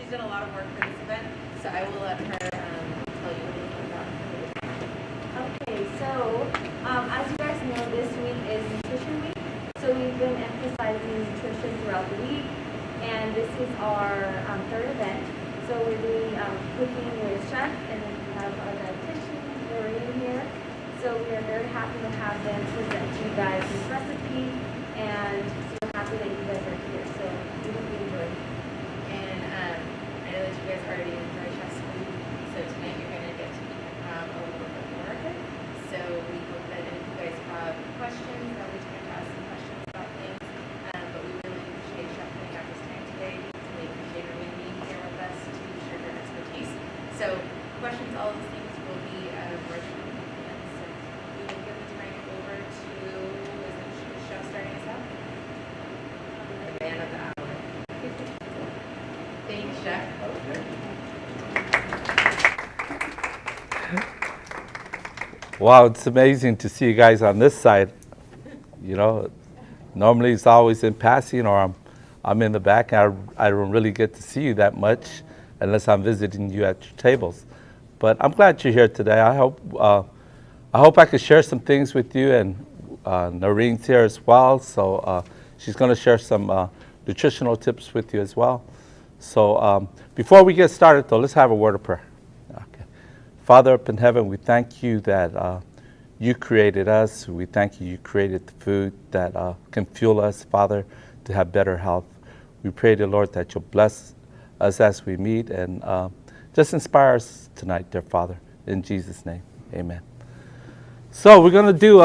she's done a lot of work for this event, so I will let her tell you a little bit about her. Okay, so as you guys know, this week is Nutrition Week. So we've been emphasizing nutrition throughout the week, and this is our third event. So we're doing cooking with chef, and then we have our dietitian, Lorraine here. So we are very happy to have them present to you guys this recipe, and so we're happy that you guys are here. So we hope you enjoy. And I know that you guys already enjoy chef's food, so tonight you're going to get to eat a little bit more of it. So we hope that if you guys have questions, that we can ask some questions about things. But we really appreciate Chef putting out this time today. We appreciate everybody being here with us to share their expertise. So questions, all of those things will be virtual. So we will give the time over to the chef starting us out. The man of the hour. Thank you, Chef. Wow, it's amazing to see you guys on this side. You know, normally it's always in passing, or I'm in the back. And I don't really get to see you that much unless I'm visiting you at your tables. But I'm glad you're here today. I hope I could share some things with you, and Noreen's here as well. So she's going to share some nutritional tips with you as well. So before we get started, though, let's have a word of prayer. Okay. Father up in heaven, we thank you that you created us. We thank you created the food that can fuel us, Father, to have better health. We pray, dear Lord, that you'll bless us as we meet, and just inspire us tonight, dear Father. In Jesus' name, amen. So we're going to do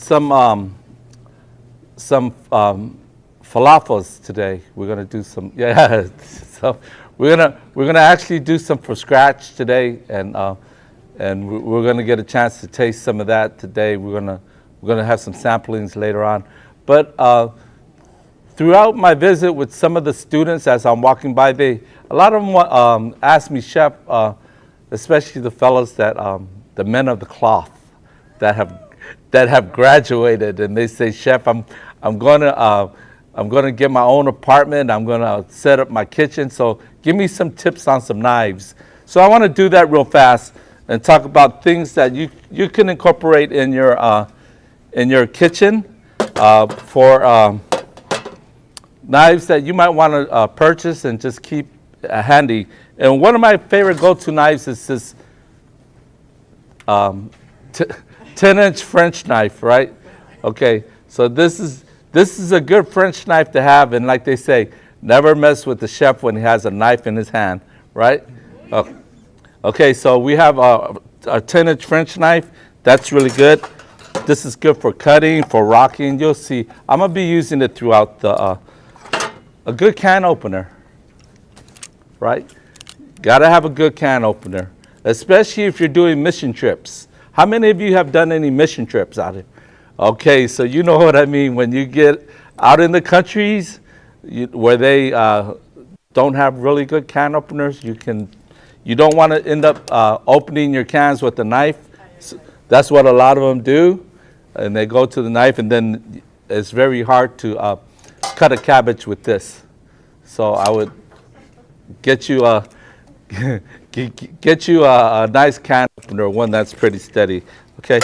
some falafels today. We're going to do some, yeah. So we're gonna actually do some from scratch today, and we're gonna get a chance to taste some of that today. We're gonna have some samplings later on, but throughout my visit with some of the students, as I'm walking by, a lot of them asked me, Chef, especially the fellows that the men of the cloth that have graduated, and they say, Chef, I'm gonna get my own apartment. I'm gonna set up my kitchen. So give me some tips on some knives. So I want to do that real fast and talk about things that you can incorporate in your kitchen for knives that you might want to purchase and just keep handy. And one of my favorite go-to knives is this 10-inch French knife, right? Okay, so this is a good French knife to have, and like they say, never mess with the chef when he has a knife in his hand, right? Oh. Okay, so we have a 10-inch French knife. That's really good. This is good for cutting, for rocking. You'll see. I'm going to be using it throughout a good can opener, right? Got to have a good can opener, especially if you're doing mission trips. How many of you have done any mission trips out here? Okay, so you know what I mean. When you get out in the countries where they don't have really good can openers, you don't want to end up opening your cans with a knife. So that's what a lot of them do, and they go to the knife, and then it's very hard to cut a cabbage with this. So I would get you a nice can opener, one that's pretty steady. Okay,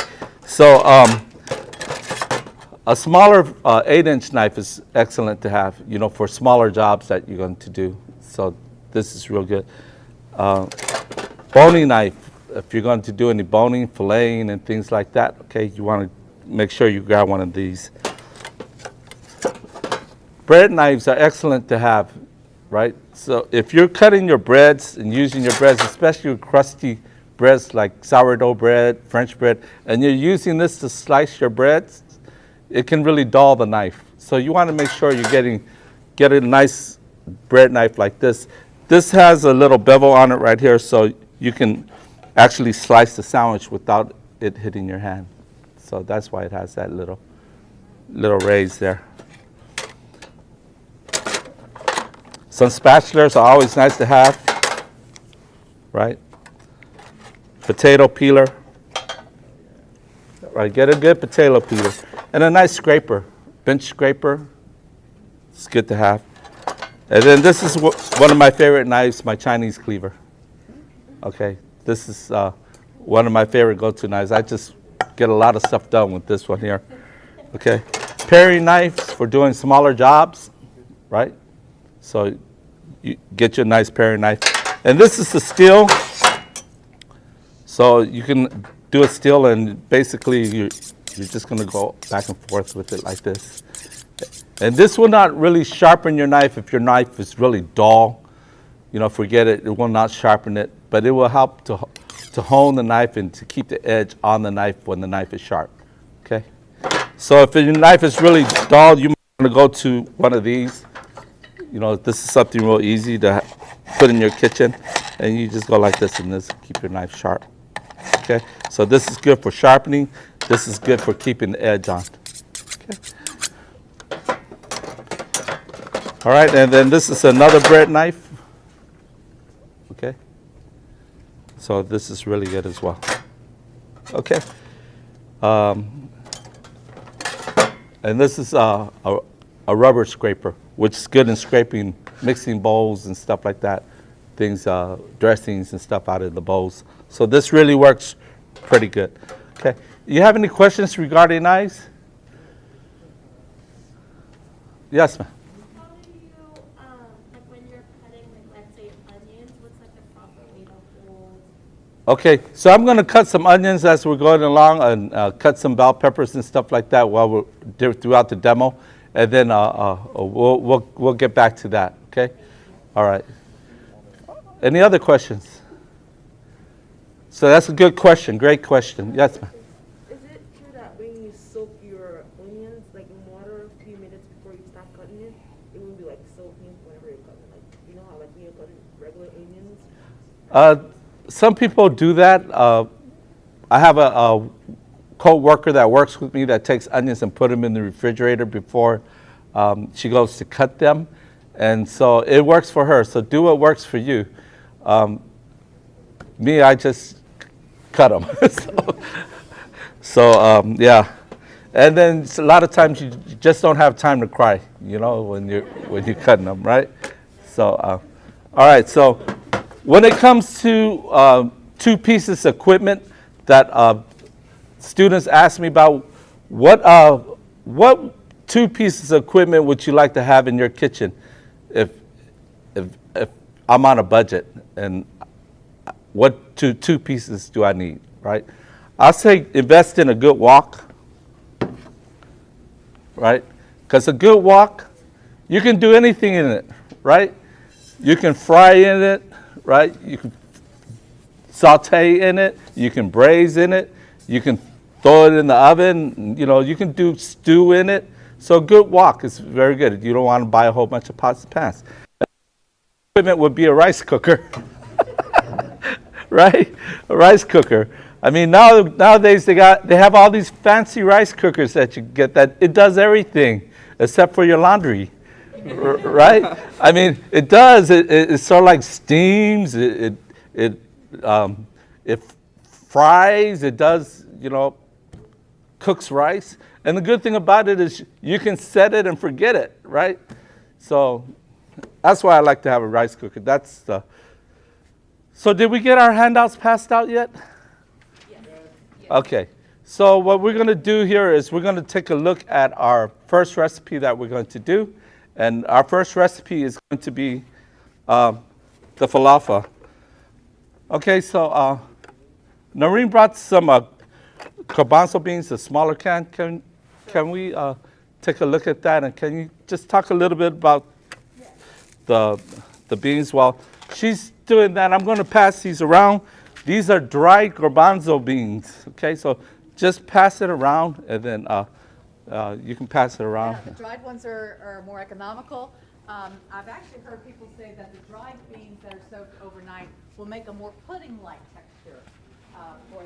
so a smaller 8-inch knife is excellent to have, for smaller jobs that you're going to do. So this is real good. Boning knife, if you're going to do any boning, filleting, and things like that, okay, you want to make sure you grab one of these. Bread knives are excellent to have, right? So if you're cutting your breads and using your breads, especially crusty breads like sourdough bread, French bread, and you're using this to slice your breads, it can really dull the knife. So you want to make sure you're get a nice bread knife like this. This has a little bevel on it right here, so you can actually slice the sandwich without it hitting your hand. So that's why it has that little raise there. Some spatulas are always nice to have, right? Potato peeler. Right, get a good potato peeler. And a nice scraper, bench scraper. It's good to have. And then this is one of my favorite knives, my Chinese cleaver. Okay, this is one of my favorite go-to knives. I just get a lot of stuff done with this one here. Okay, paring knives for doing smaller jobs, right? So you get your nice paring knife. And this is the steel. So you can do a steel, and basically you're just going to go back and forth with it like this. And this will not really sharpen your knife if your knife is really dull. You know, forget it. It will not sharpen it, but it will help to hone the knife and to keep the edge on the knife when the knife is sharp. Okay. So if your knife is really dull, you might want to go to one of these. You know, this is something real easy to put in your kitchen, and you just go like this and this keep your knife sharp. Okay. So this is good for sharpening. This is good for keeping the edge on. Okay. All right, and then this is another bread knife. Okay. So this is really good as well. Okay. And this is a rubber scraper, which is good in scraping mixing bowls and stuff like that. Things, dressings and stuff out of the bowls. So this really works pretty good. Okay. You have any questions regarding knives? Yes, ma'am. Okay, so I'm going to cut some onions as we're going along, and cut some bell peppers and stuff like that while we're throughout the demo, and then we'll get back to that. Okay, all right. Any other questions? So that's a good question. Great question. Yes, ma'am. Is it true that when you soak your onions like in water a few minutes before you start cutting it, it won't be like soaking whenever you're cutting? Like, you know how like when you're cutting regular onions? Some people do that. I have a co-worker that works with me that takes onions and put them in the refrigerator before she goes to cut them. And so it works for her. So do what works for you. Me, I just cut them. Yeah. And then a lot of times you just don't have time to cry, you know, when you're cutting them, right? So, all right. So when it comes to two pieces of equipment that students ask me about, what two pieces of equipment would you like to have in your kitchen if I'm on a budget, and what two pieces do I need, right? I'll say invest in a good wok, right? Because a good wok, you can do anything in it, right? You can fry in it, right? You can saute in it. You can braise in it. You can throw it in the oven. You know, you can do stew in it. So a good wok is very good. You don't want to buy a whole bunch of pots and pans. Equipment would be a rice cooker, right? A rice cooker. I mean, nowadays they have all these fancy rice cookers that you get that it does everything except for your laundry. Right? I mean, it does. It sort of like steams. It fries. It does, you know, cooks rice. And the good thing about it is you can set it and forget it, right? So that's why I like to have a rice cooker. So did we get our handouts passed out yet? Yes. Okay. So what we're going to do here is we're going to take a look at our first recipe that we're going to do. And our first recipe is going to be the falafel. Okay, so Noreen brought some garbanzo beans, the smaller can. Can we take a look at that? And can you just talk a little bit about the beans? While she's doing that, I'm going to pass these around. These are dried garbanzo beans. Okay, so just pass it around, and then you can pass it around. Yeah, the dried ones are more economical. I've actually heard people say that the dried beans that are soaked overnight will make a more pudding-like texture for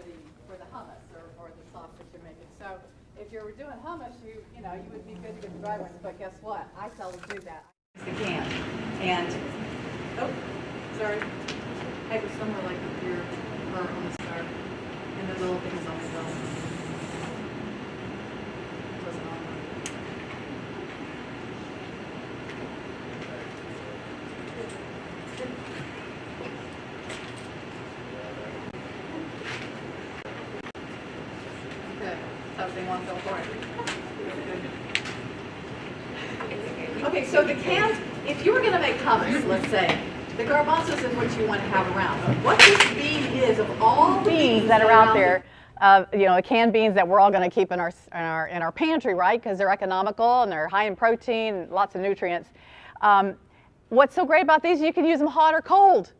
the hummus or the sauce that you're making. So if you're doing hummus, you would be good to get the dried ones. But guess what? I seldom do that. I use the can. And sorry, I was somewhere like up here or on the start, and the little things on the bill. they want to go for it. Okay, so the cans, if you were going to make hummus, let's say, the garbanzos is what you want to have around. What this bean is, of all the beans that are out there, you know, the canned beans that we're all going to keep in our pantry, right? Because they're economical and they're high in protein and lots of nutrients. What's so great about these? You can use them hot or cold.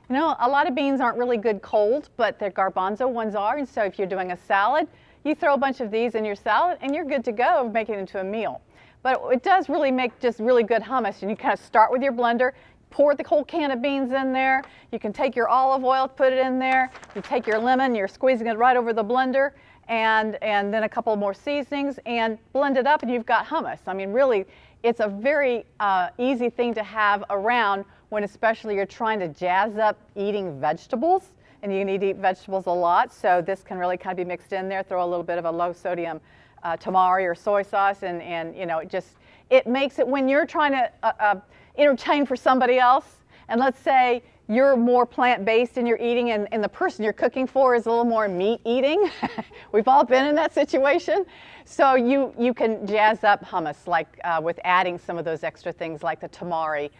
You know, a lot of beans aren't really good cold, but the garbanzo ones are. And so if you're doing a salad, you throw a bunch of these in your salad and you're good to go, make it into a meal. But it does really make just really good hummus. And you kind of start with your blender, pour the whole can of beans in there. You can take your olive oil, put it in there. You take your lemon, you're squeezing it right over the blender, and then a couple more seasonings, and blend it up, and you've got hummus. I mean, really, it's a very easy thing to have around when especially you're trying to jazz up eating vegetables, and you need to eat vegetables a lot. So this can really kind of be mixed in there. Throw a little bit of a low sodium tamari or soy sauce, and you know, it makes it when you're trying to entertain for somebody else, and let's say you're more plant-based in your eating, and the person you're cooking for is a little more meat eating. We've all been in that situation. So you can jazz up hummus like with adding some of those extra things like the tamari.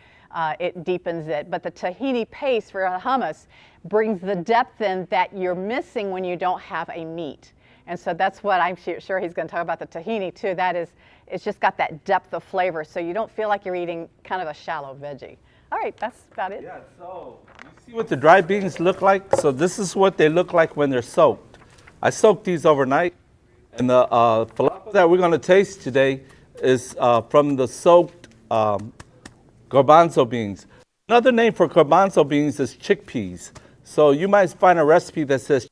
It deepens it, but the tahini paste for a hummus brings the depth in that you're missing when you don't have a meat. And so that's what I'm sure he's going to talk about, the tahini too. That is, it's just got that depth of flavor, so you don't feel like you're eating kind of a shallow veggie. All right, that's about it. Yeah, so you see what the dry beans look like? So this is what they look like when they're soaked. I soaked these overnight, and the falafel that we're going to taste today is from the soaked garbanzo beans. Another name for garbanzo beans is chickpeas. So you might find a recipe that says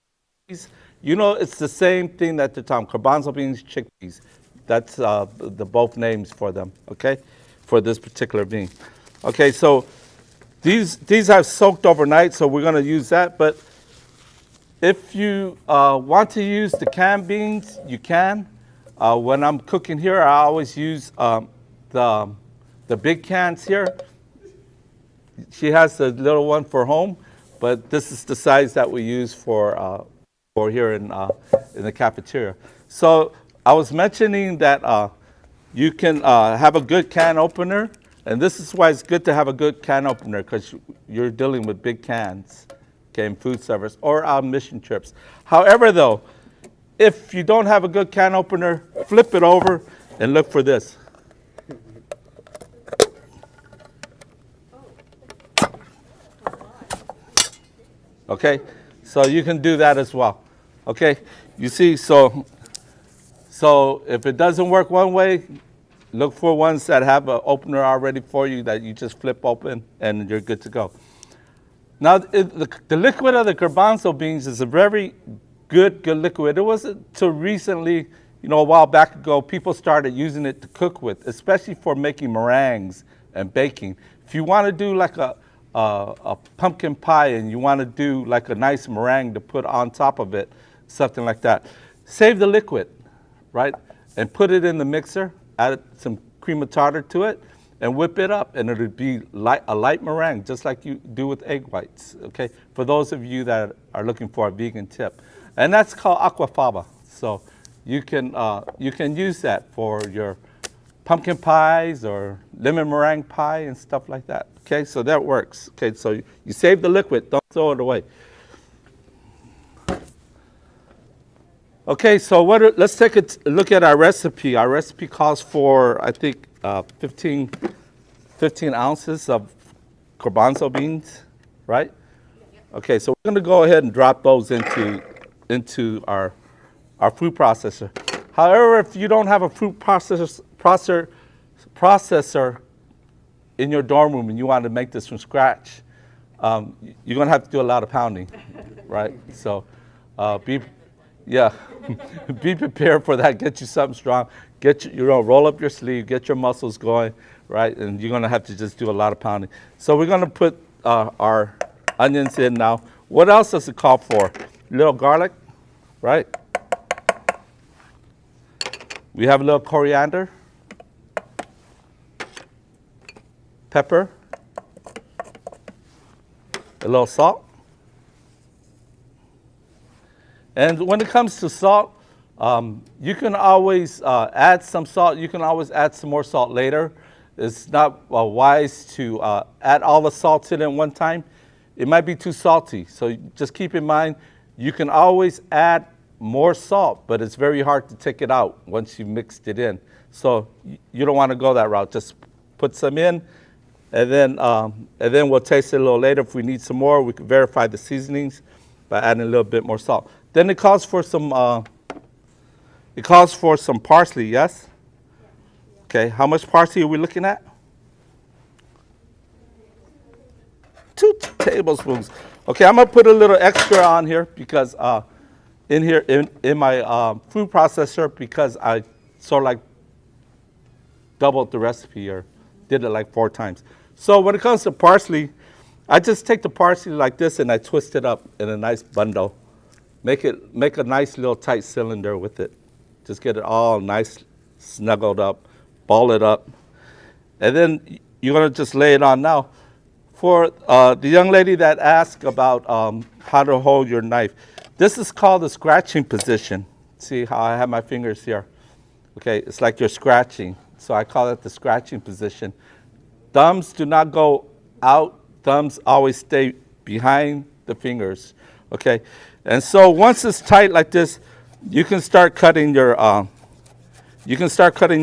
chickpeas. You know, it's the same thing that the time, garbanzo beans, chickpeas. That's the both names for them, okay, for this particular bean. Okay, so these I've soaked overnight, so we're going to use that. But if you want to use the canned beans, you can. When I'm cooking here, I always use the big cans here. She has the little one for home, but this is the size that we use for here in the cafeteria. So I was mentioning that you can have a good can opener, and this is why it's good to have a good can opener, because you're dealing with big cans, okay, in food service or on mission trips. However, though, if you don't have a good can opener, flip it over and look for this. Okay, so you can do that as well. Okay, you see, so if it doesn't work one way, look for ones that have an opener already for you that you just flip open and you're good to go. Now, the liquid of the garbanzo beans is a very good liquid. It wasn't until recently, you know, a while back ago, people started using it to cook with, especially for making meringues and baking. If you want to do like a pumpkin pie and you want to do like a nice meringue to put on top of it, something like that, save the liquid, right? And put it in the mixer, add some cream of tartar to it, and whip it up, and it'll be a light meringue, just like you do with egg whites, okay? For those of you that are looking for a vegan tip. And that's called aquafaba. So you can use that for your pumpkin pies or lemon meringue pie and stuff like that, okay? So that works, okay? So you save the liquid, don't throw it away. Okay, so let's take a look at our recipe. Our recipe calls for, I think, 15 ounces of garbanzo beans, right? Okay, so we're going to go ahead and drop those into our food processor. However, if you don't have a food processor in your dorm room and you want to make this from scratch, you're going to have to do a lot of pounding, right? So be prepared for that. Get you something strong. Roll up your sleeve, get your muscles going, right? And you're going to have to just do a lot of pounding. So we're going to put our onions in now. What else does it call for? A little garlic, right? We have a little coriander, pepper, a little salt. And when it comes to salt, You can always add some salt. You can always add some more salt later. It's not wise to add all the salt in at one time. It might be too salty. So just keep in mind, you can always add more salt, but it's very hard to take it out once you mixed it in. So you don't want to go that route. Just put some in, and then we'll taste it a little later. If we need some more, we can verify the seasonings by adding a little bit more salt. Then it calls for some parsley, yes? Okay, how much parsley are we looking at? 2 tablespoons. Okay, I'm gonna put a little extra on here because in my food processor, because I sort of like doubled the recipe or did it like 4 times. So when it comes to parsley, I just take the parsley like this and I twist it up in a nice bundle. Make a nice little tight cylinder with it. Just get it all nice, snuggled up, ball it up. And then you're gonna just lay it on. Now, for the young lady that asked about how to hold your knife, this is called the scratching position. See how I have my fingers here? Okay, it's like you're scratching. So I call it the scratching position. Thumbs do not go out. Thumbs always stay behind the fingers. Okay, and so once it's tight like this, you can start cutting your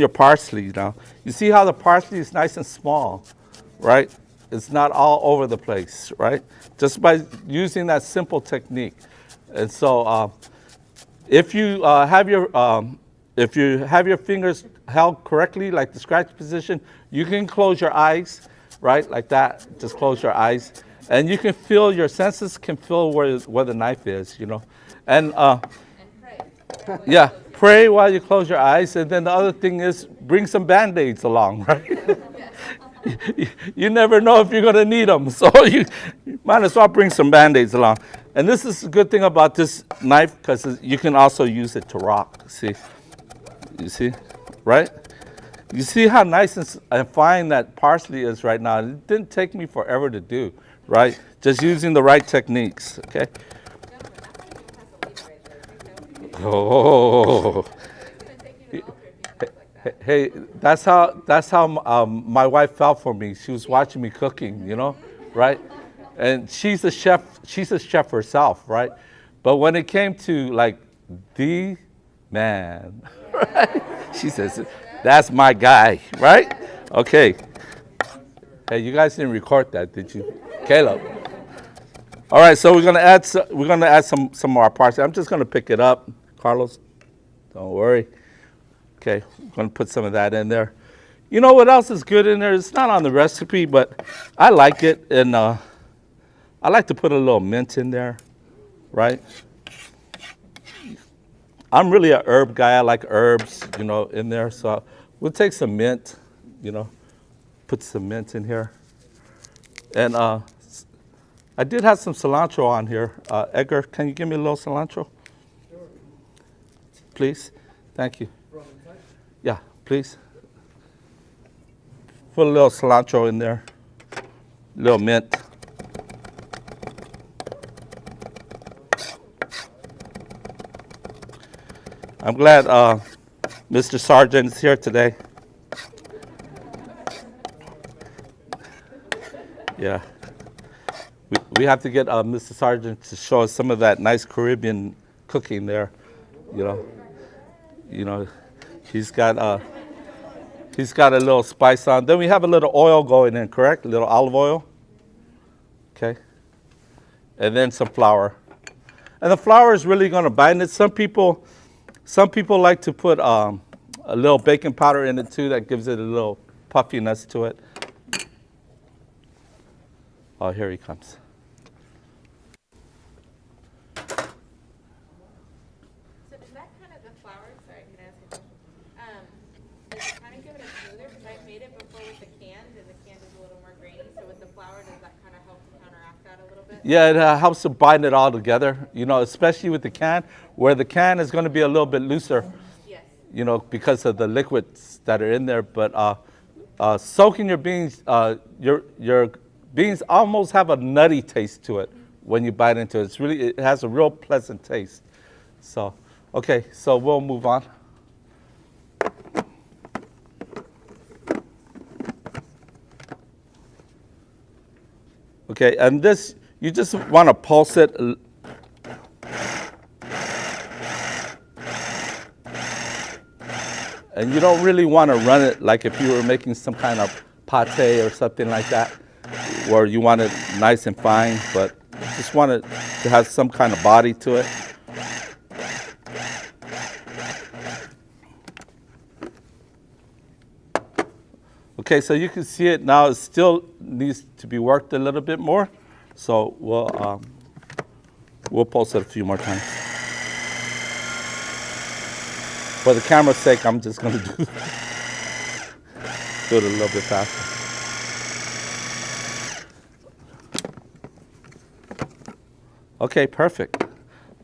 parsley now. You see how the parsley is nice and small, right? It's not all over the place, right? Just by using that simple technique. And so if you have your fingers held correctly, like the scratch position, you can close your eyes, right? Like that, just close your eyes. And you can feel, your senses can feel where the knife is, you know. And pray. Yeah, pray while you close your eyes. And then the other thing is bring some Band-Aids along, right? You never know if you're going to need them. So you might as well bring some Band-Aids along. And this is the good thing about this knife, because you can also use it to rock, see? You see, right? You see how nice and fine that parsley is right now. It didn't take me forever to do, right? Just using the right techniques, okay? Oh. Hey, that's how my wife felt for me. She was watching me cooking, you know, right? And she's a chef herself, right? But when it came to like the man, right? She says, "That's my guy," right? Okay. Hey, you guys didn't record that, did you, Caleb? All right, so we're gonna add some more parsley. I'm just gonna pick it up, Carlos. Don't worry. Okay, I'm going to put some of that in there. You know what else is good in there? It's not on the recipe, but I like it. And I like to put a little mint in there, right? I'm really an herb guy. I like herbs, you know, in there. So we'll take some mint, you know, put some mint in here. And I did have some cilantro on here. Edgar, can you give me a little cilantro? Sure. Please. Thank you. Yeah, please. Put a little cilantro in there, a little mint. I'm glad Mr. Sargent is here today. Yeah. We have to get Mr. Sargent to show us some of that nice Caribbean cooking there, you know. He's got a little spice on. Then we have a little oil going in, correct? A little olive oil. Okay. And then some flour. And the flour is really going to bind it. Some people like to put a little baking powder in it too. That gives it a little puffiness to it. Oh, here he comes. Yeah, it helps to bind it all together, you know, especially with the can, where the can is going to be a little bit looser, yes, you know, because of the liquids that are in there. But soaking your beans almost have a nutty taste to it when you bite into it. It has a real pleasant taste. So Okay, so we'll move on. Okay, and this, you just want to pulse it. And you don't really want to run it like if you were making some kind of pate or something like that, where you want it nice and fine, but you just want it to have some kind of body to it. Okay, so you can see it now. It still needs to be worked a little bit more. So we'll pulse it a few more times. For the camera's sake, I'm just going to do it a little bit faster. Okay, perfect.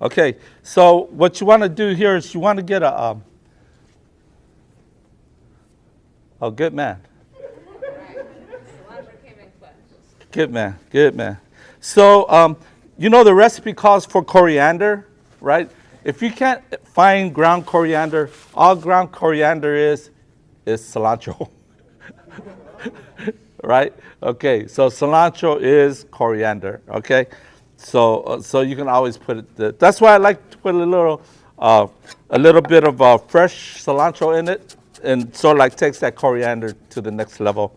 Okay, so what you want to do here is you want to get a, oh, good man. Good man, good man. So, you know the recipe calls for coriander, right? If you can't find ground coriander, all ground coriander is cilantro, right? Okay, so cilantro is coriander, okay? So you can always put it, that's why I like to put a little bit of fresh cilantro in it, and sort of like takes that coriander to the next level.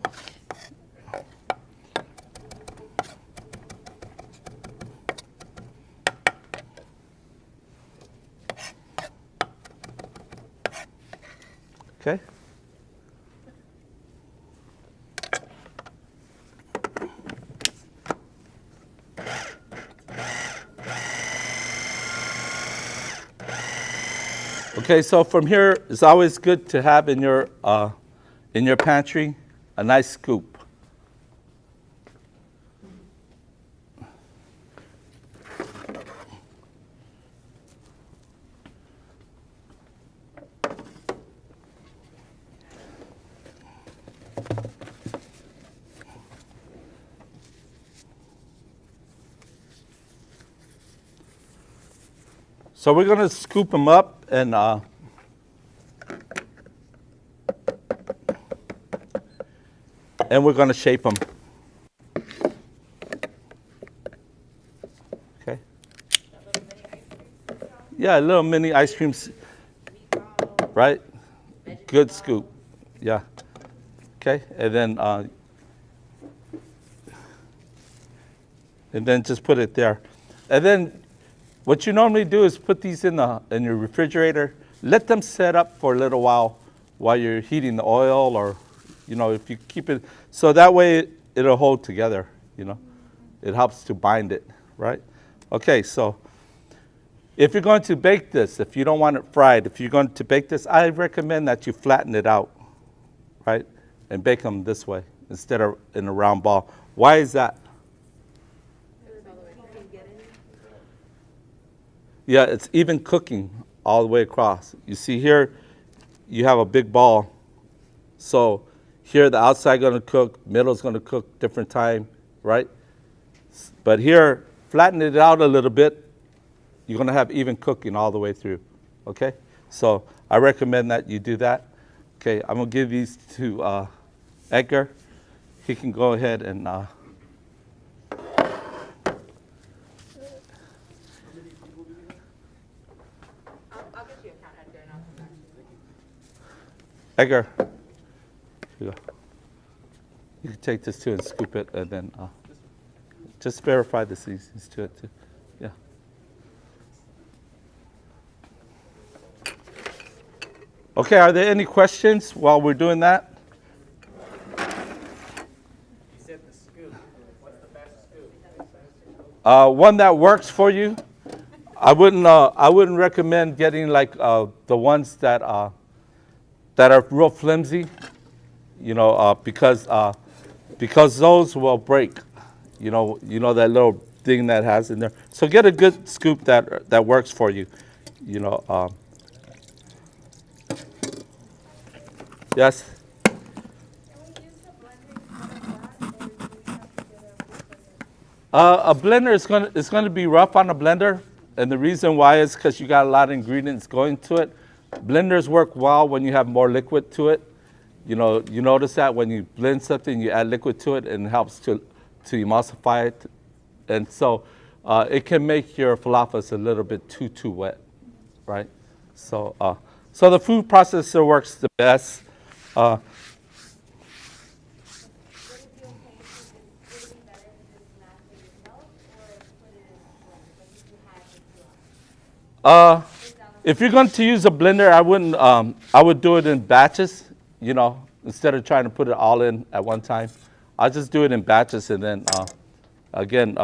Okay. Okay, so from here, it's always good to have in your pantry a nice scoop. So we're going to scoop them up and we're going to shape them. Okay. Yeah, little mini ice creams, right? Good scoop. Yeah. Okay, and then just put it there, and then. What you normally do is put these in your refrigerator, let them set up for a little while you're heating the oil, or, you know, if you keep it, so that way it'll hold together, you know. It helps to bind it, right? Okay, so if you're going to bake this, if you don't want it fried, if you're going to bake this, I recommend that you flatten it out, right? And bake them this way instead of in a round ball. Why is that? Yeah, it's even cooking all the way across. You see here, you have a big ball. So here the outside gonna cook, middle's gonna cook different time, right? But here, flatten it out a little bit, you're gonna have even cooking all the way through, okay? So I recommend that you do that. Okay, I'm gonna give these to Edgar. He can go ahead and Edgar, here you go. You can take this too and scoop it, and then just verify the seasons to it too. Yeah. Okay, are there any questions while we're doing that? You said the scoop. What's the best scoop? One that works for you. I wouldn't recommend getting like the ones that are real flimsy, you know, because those will break, you know that little thing that has in there. So get a good scoop that works for you, you know. Yes. A blender is going to be rough on a blender, And the reason why is because you got a lot of ingredients going to it. Blenders work well when you have more liquid to it. You know, you notice that when you blend something, you add liquid to it, and it helps to emulsify it. And so it can make your falafels a little bit too wet, right? So so the food processor works the best. Would it be okay if would it be better to just mash it yourself or put it in a blender, like if you had the SWAU? If you're going to use a blender, I wouldn't. I would do it in batches. You know, instead of trying to put it all in at one time, I'll just do it in batches, and then again,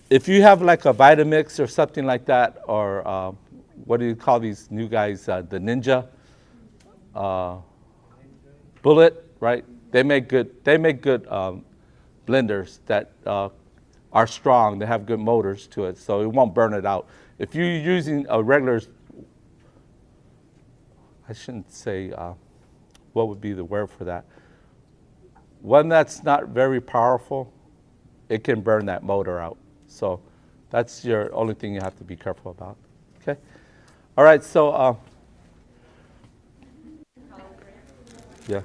if you have like a Vitamix or something like that, or what do you call these new guys? The Ninja, Bullet, right? They make good. They make good blenders that are strong. They have good motors to it, so it won't burn it out. If you're using a regular, I shouldn't say, what would be the word for that? One that's not very powerful, it can burn that motor out. So that's your only thing you have to be careful about. Okay? All right, so, yeah.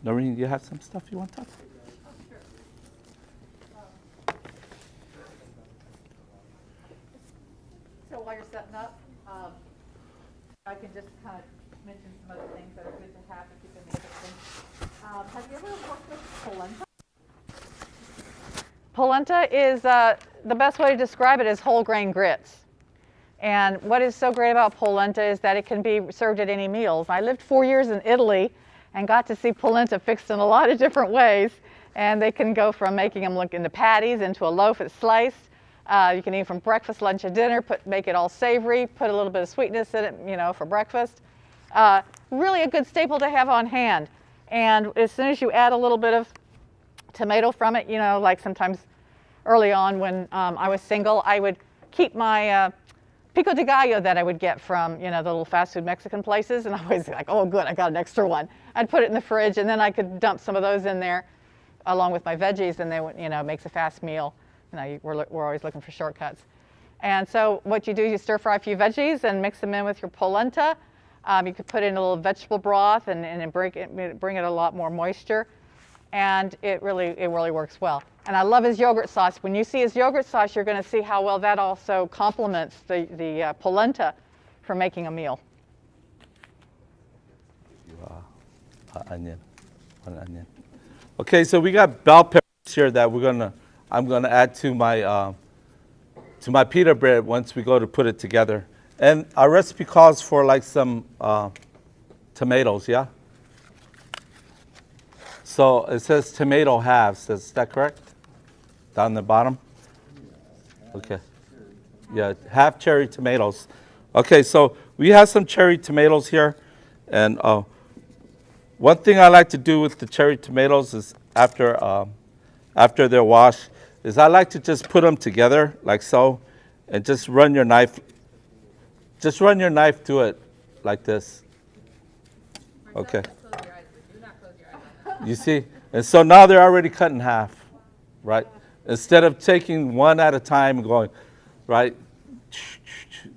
Noreen, you have some stuff you want to talk about? So while you're setting up, I can just kind of mention some other things that are good to have to keep them interesting. Have you ever worked with polenta? Polenta is, the best way to describe it is whole grain grits. And what is so great about polenta is that it can be served at any meals. I lived 4 years in Italy and got to see polenta fixed in a lot of different ways. And they can go from making them look into patties, into a loaf that's sliced. You can eat from breakfast, lunch, and dinner, make it all savory, put a little bit of sweetness in it, you know, for breakfast. Really a good staple to have on hand. And as soon as you add a little bit of tomato from it, you know, like sometimes early on when I was single, I would keep my pico de gallo that I would get from, you know, the little fast food Mexican places, and I was like, oh good, I got an extra one. I'd put it in the fridge, and then I could dump some of those in there along with my veggies, and they would, you know, makes a fast meal. You know, we're always looking for shortcuts. And so what you do is you stir fry a few veggies and mix them in with your polenta. You could put in a little vegetable broth and bring it a lot more moisture. And it really works well. And I love his yogurt sauce. When you see his yogurt sauce, you're going to see how well that also complements the polenta for making a meal. Onion, one onion. Okay, so we got bell peppers here that I'm gonna add to my pita bread once we go to put it together. And our recipe calls for like some tomatoes, yeah? So it says tomato halves, is that correct? Down the bottom? Okay. Yeah, half cherry tomatoes. Okay, so we have some cherry tomatoes here. And one thing I like to do with the cherry tomatoes is after they're washed, is I like to just put them together like so, and just run your knife to it like this. Okay. You see? And so now they're already cut in half, right? Instead of taking one at a time and going, right?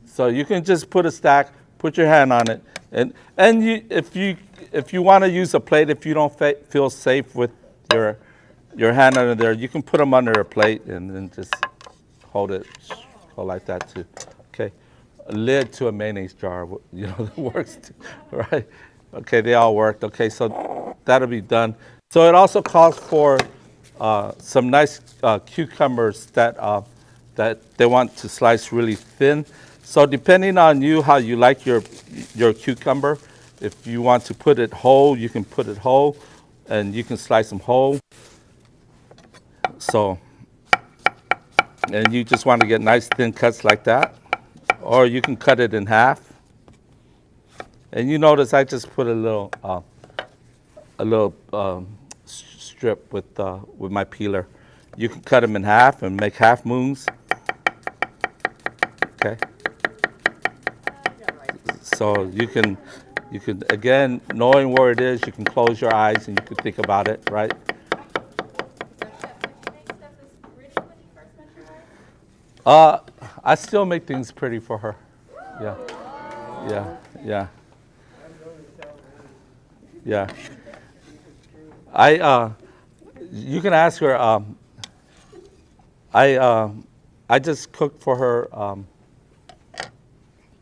So you can just put a stack, put your hand on it, and if you want to use a plate, if you don't feel safe with your hand under there, you can put them under a plate and then just hold it, go like that too. Okay, a lid to a mayonnaise jar, you know, that works too, right? Okay, they all worked. Okay, so that'll be done. So it also calls for some nice cucumbers that they want to slice really thin. So depending on you, how you like your cucumber, if you want to put it whole, you can put it whole, and you can slice them whole. So, and you just want to get nice thin cuts like that, or you can cut it in half. And you notice I just put a little strip with my peeler. You can cut them in half and make half moons. Okay. So you can again, knowing where it is, you can close your eyes and you can think about it, right? Did you make stuff this gritty when you first met your wife? I still make things pretty for her. Yeah. Yeah. Yeah. Yeah. You can ask her. I just cooked for her.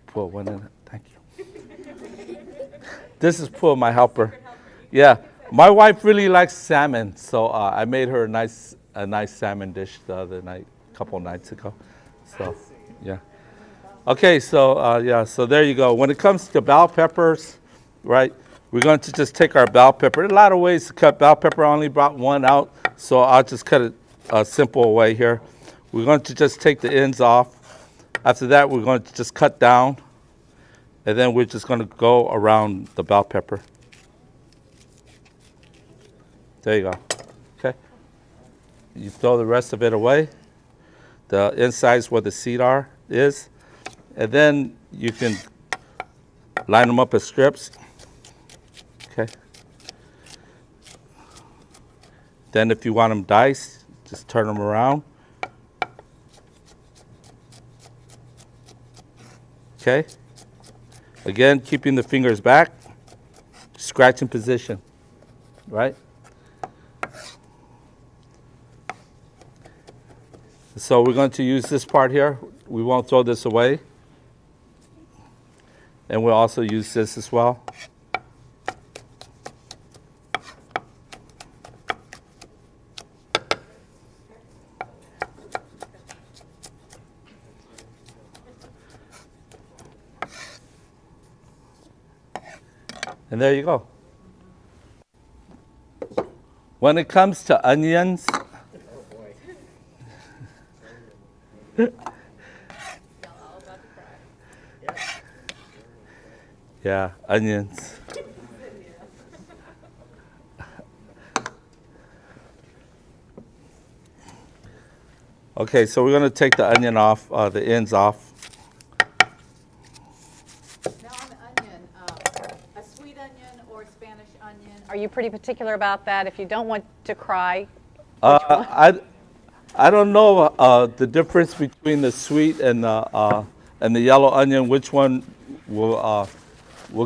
Pooh, one minute. Thank you. This is Pooh, my helper. Yeah, my wife really likes salmon, so I made her a nice salmon dish the other night, a couple nights ago. So, yeah. Okay, so yeah, so there you go. When it comes to bell peppers, right? We're going to just take our bell pepper. There are a lot of ways to cut bell pepper. I only brought one out, so I'll just cut it a simple way here. We're going to just take the ends off. After that, we're going to just cut down, and then we're just going to go around the bell pepper. There you go. Okay. You throw the rest of it away. The inside's where the seed is, and then you can line them up as strips. Okay. Then if you want them diced, just turn them around. Okay. Again, keeping the fingers back, scratching position, right? So we're going to use this part here. We won't throw this away. And we'll also use this as well. And there you go. When it comes to onions, yeah, onions. Okay, so we're going to take the onion off, the ends off. Now on the onion, a sweet onion or Spanish onion. Are you pretty particular about that? If you don't want to cry, I don't know the difference between the sweet and the yellow onion. Which one will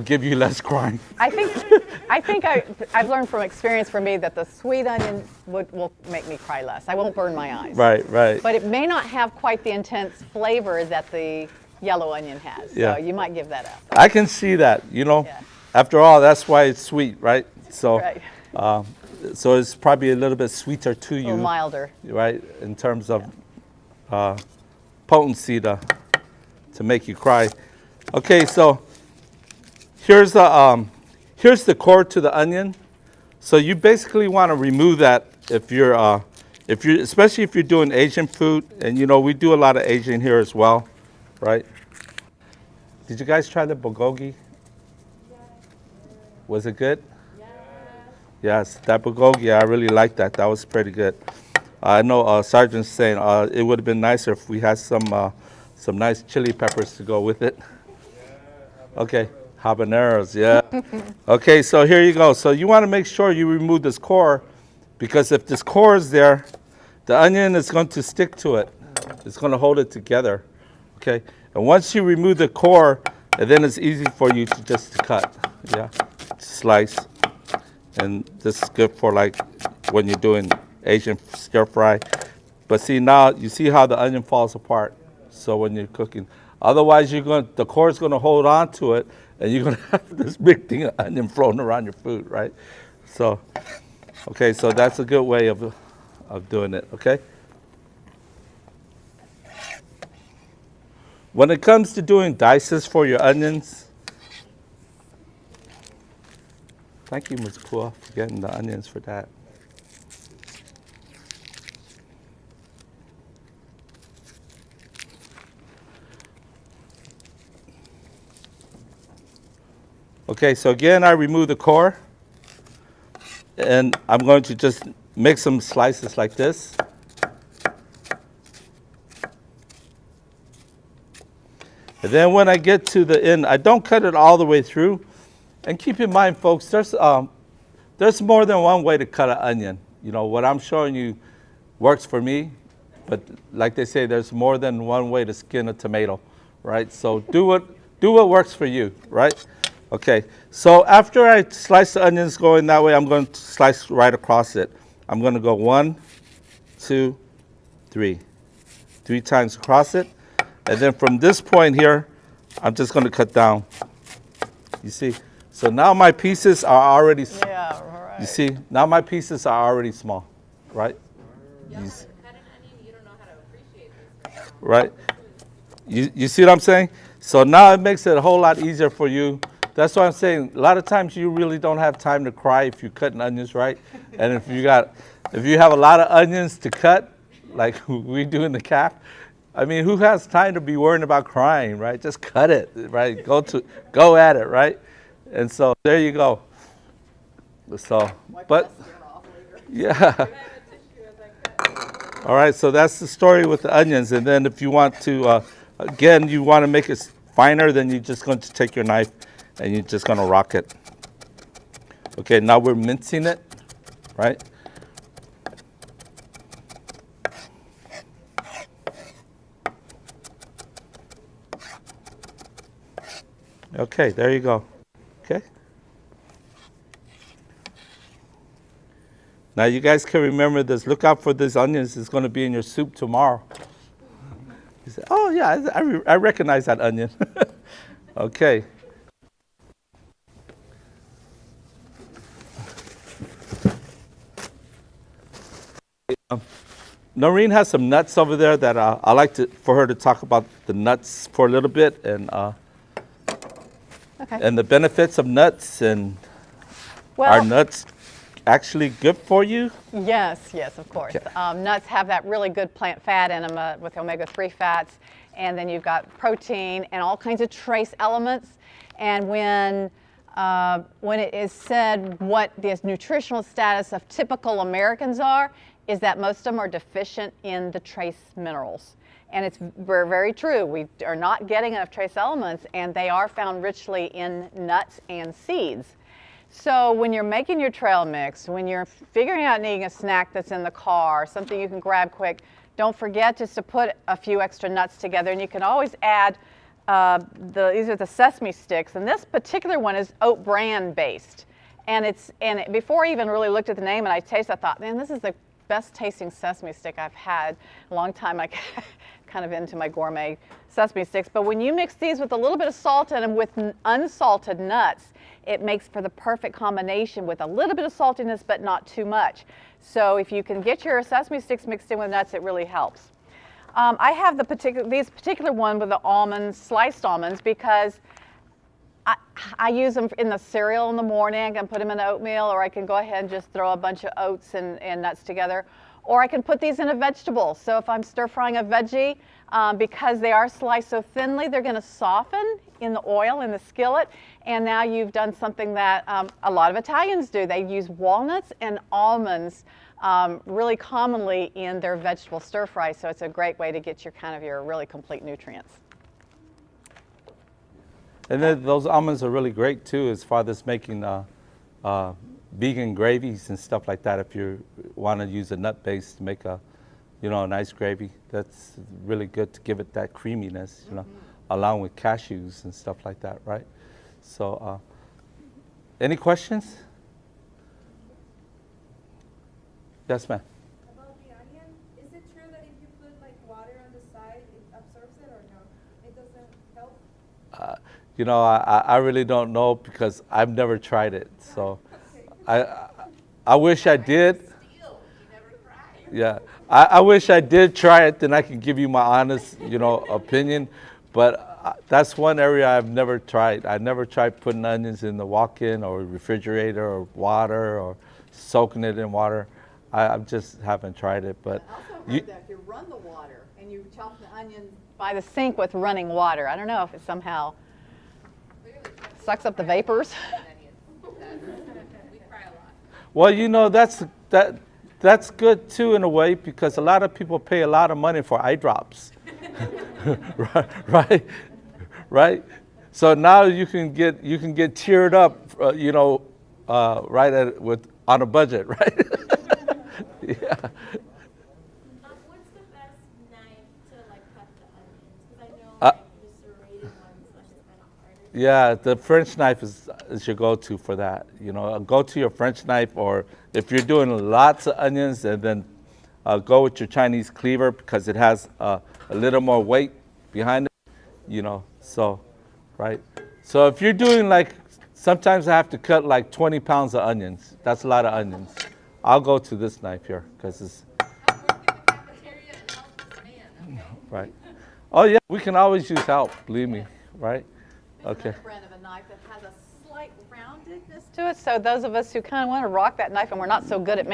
give you less crying? I think I've learned from experience for me that the sweet onion will make me cry less. I won't burn my eyes. Right, right. But it may not have quite the intense flavor that the yellow onion has. Yeah. So you might give that up. I can see that. You know, Yeah. after all, that's why it's sweet, right? So, Right. so it's probably a little bit sweeter to A you, little milder. right? In terms of potency to make you cry. Okay, so here's the core to the onion. So you basically want to remove that if you're especially if you're doing Asian food, and you know we do a lot of Asian here as well, right? Did you guys try the bulgogi? Was it good? Yes, that bulgogi, I really liked that. That was pretty good. I know Sergeant's saying it would have been nicer if we had some nice chili peppers to go with it. Okay, habaneros, yeah. Okay, so here you go. So you want to make sure you remove this core, because if this core is there, the onion is going to stick to it. It's going to hold it together, okay? And once you remove the core, and then it's easy for you to just cut, yeah? Slice. And this is good for like when you're doing Asian stir fry. But see now, you see how the onion falls apart. So when you're cooking, otherwise the core is going to hold on to it, and you're going to have this big thing of onion floating around your food, right? So, okay, so that's a good way of doing it. Okay. When it comes to doing dices for your onions. Thank you, Ms. Pua, for getting the onions for that. Okay, so again, I remove the core, and I'm going to just make some slices like this. And then when I get to the end, I don't cut it all the way through. And keep in mind, folks, there's more than one way to cut an onion. You know, what I'm showing you works for me, But like they say, there's more than one way to skin a tomato, right? So do what works for you, right? Okay, so after I slice the onions going that way, I'm going to slice right across it. I'm going to go 1, 2, 3. 3 times across it. And then from this point here, I'm just going to cut down. You see? So now my pieces are already, Yeah, right. you see? Now my pieces are already small, right? You You haven't s- cut an onion, you don't know how to appreciate this. Right? You see what I'm saying? So now it makes it a whole lot easier for you. That's why I'm saying a lot of times you really don't have time to cry if you're cutting onions, right? And if you have a lot of onions to cut, like we do in the calf, I mean, who has time to be worrying about crying, right? Just cut it, right? Go at it, right? And so there you go. So, but yeah. All right, so that's the story with the onions. And then if you want to, again, you want to make it finer, then you're just going to take your knife and you're just going to rock it. Okay, now we're mincing it, right? Okay, there you go. Okay. Now you guys can remember this. Look out for these onions. It's going to be in your soup tomorrow. You say, oh yeah, I recognize that onion. Okay. Noreen has some nuts over there that I like for her to talk about the nuts for a little bit and Okay. and the benefits of nuts and Well, are nuts actually good for you? yes, of course. Okay. Nuts have that really good plant fat in them with omega-3 fats, and then you've got protein and all kinds of trace elements. And when it is said what the nutritional status of typical Americans are, is that most of them are deficient in the trace minerals. And it's very, very true. We are not getting enough trace elements, and they are found richly in nuts and seeds. So when you're making your trail mix, when you're figuring out needing a snack that's in the car, something you can grab quick, don't forget just to put a few extra nuts together. And you can always add, these are the Sesame Sticks, and this particular one is oat bran based. And before I even really looked at the name and I tasted, I thought, man, this is the best tasting sesame stick I've had a long time. I kind of into my gourmet sesame sticks. But when you mix these with a little bit of salt in them with unsalted nuts, it makes for the perfect combination with a little bit of saltiness but not too much. So if you can get your sesame sticks mixed in with nuts, it really helps. I have these particular one with the almonds, sliced almonds, because I use them in the cereal in the morning. I can put them in oatmeal, or I can go ahead and just throw a bunch of oats and nuts together. Or I can put these in a vegetable. So if I'm stir frying a veggie, because they are sliced so thinly, they're going to soften in the oil in the skillet. And now you've done something that a lot of Italians do. They use walnuts and almonds really commonly in their vegetable stir fry. So it's a great way to get your really complete nutrients. And then those almonds are really great too, as far as making vegan gravies and stuff like that. If you want to use a nut base to make a nice gravy, that's really good to give it that creaminess, along with cashews and stuff like that, right? So, any questions? Yes, ma'am. About the onion, is it true that if you put like water on the side, it absorbs it or no? It doesn't help? I really don't know because I've never tried it. So I wish I did. Yeah, I wish I did try it, then I can give you my honest, opinion. But that's one area I've never tried. I never tried putting onions in the walk-in or refrigerator or water or soaking it in water. I just haven't tried it. But I also heard that if you run the water and you chop the onions by the sink with running water, I don't know if it somehow sucks up the vapors. Well, that's good too in a way, because a lot of people pay a lot of money for eye drops. right. So now you can get teared up, on a budget, right? Yeah. What's the best Yeah, the French knife is your go-to for that. You know, go to your French knife, or if you're doing lots of onions, and then go with your Chinese cleaver because it has a little more weight behind it. You know, so, right. So if you're doing like, sometimes I have to cut like 20 pounds of onions. That's a lot of onions. I'll go to this knife here because it's right. Oh yeah, we can always use help. Believe me, right? Okay. Another brand of a knife that has a slight roundedness To it. So those of us who kind of want to rock that knife and we're not so good at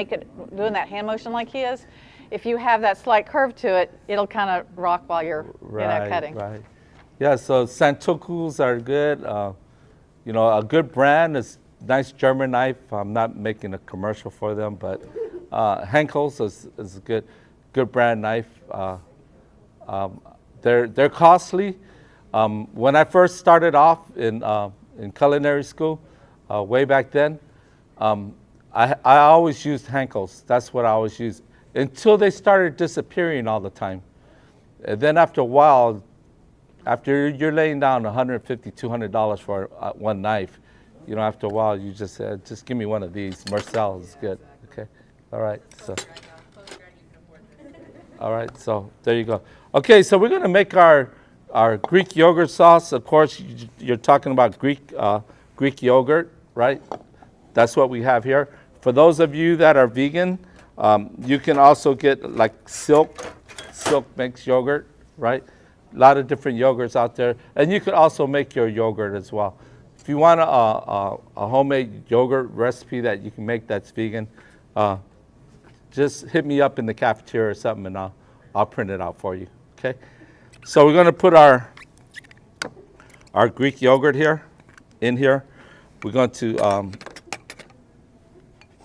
doing that hand motion like he is, if you have that slight curve to it, it'll kind of rock while you're cutting. Right. Yeah. So Santokus are good. You know, a good brand is nice German knife. I'm not making a commercial for them, but Henkel's is a good brand knife. They're costly. When I first started off in culinary school, way back then, I always used Henkel's. That's what I always used until they started disappearing all the time. And then after a while, after you're laying down $150, $200 for one knife, you know, after a while you just said, just give me one of these. Marcel is good. Okay. All right. So. All right. So there you go. Okay. So we're gonna make our Greek yogurt sauce. Of course, you're talking about Greek yogurt, right? That's what we have here. For those of you that are vegan, you can also get like Silk. Silk makes yogurt, right? A lot of different yogurts out there, and you could also make your yogurt as well. If you want a homemade yogurt recipe that you can make that's vegan, just hit me up in the cafeteria or something, and I'll print it out for you. Okay. So we're going to put our Greek yogurt in here. We're going to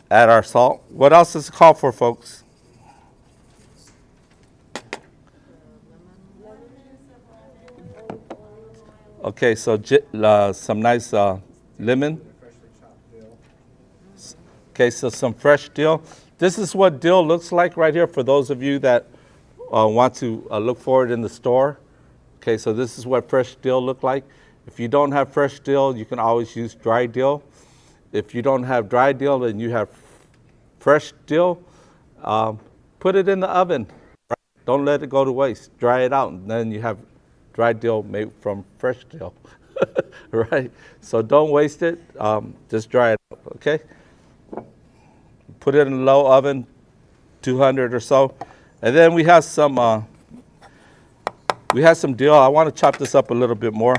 add our salt. What else is it called for, folks? Okay, so some nice lemon. Okay, so some fresh dill. This is what dill looks like right here for those of you that want to look for it in the store. Okay, so this is what fresh dill look like. If you don't have fresh dill, you can always use dry dill. If you don't have dry dill and you have fresh dill, put it in the oven. Right? Don't let it go to waste. Dry it out, and then you have dry dill made from fresh dill. Right? So don't waste it. Just dry it out, okay? Put it in a low oven, 200 or so. And then we have some dill. I want to chop this up a little bit more.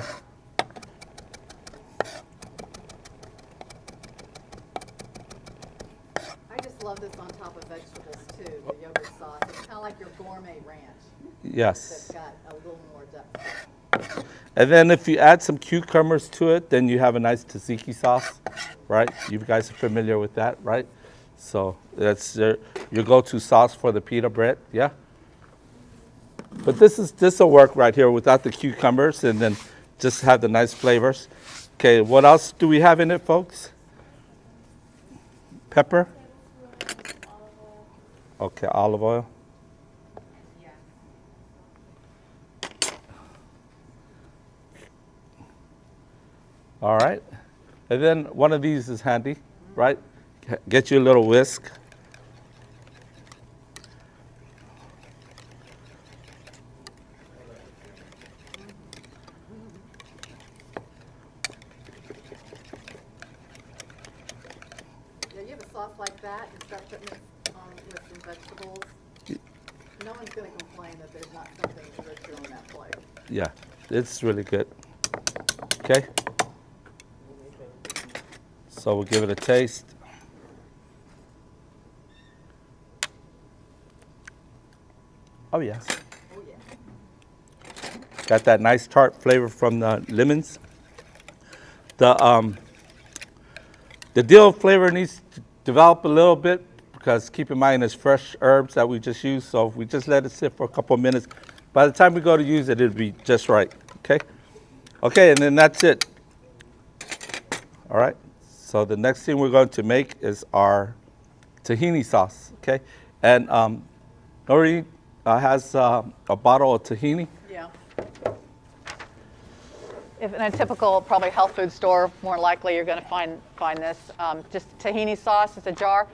I just love this on top of vegetables too, the yogurt sauce. It's kind of like your gourmet ranch. Yes. That's got a little more depth. And then if you add some cucumbers to it, then you have a nice tzatziki sauce, right? You guys are familiar with that, right? So that's your go-to sauce for the pita bread, yeah? But this will work right here without the cucumbers, and then just have the nice flavors. Okay, what else do we have in it, folks? Pepper? Okay, olive oil. All right, and then one of these is handy, right? Get you a little whisk. Yeah, you have a sauce like that and start putting it with some vegetables. No one's going to complain that there's not something richer on that plate. Yeah, it's really good. Okay. So we'll give it a taste. Oh yes. Oh yeah. Got that nice tart flavor from the lemons. The dill flavor needs to develop a little bit because keep in mind it's fresh herbs that we just used. So if we just let it sit for a couple of minutes, by the time we go to use it, it'll be just right. Okay. Okay, and then that's it. All right. So the next thing we're going to make is our tahini sauce, okay? And Nori has a bottle of tahini. Yeah. if in a typical probably health food store, more likely you're going to find this. Just tahini sauce. It's a jar.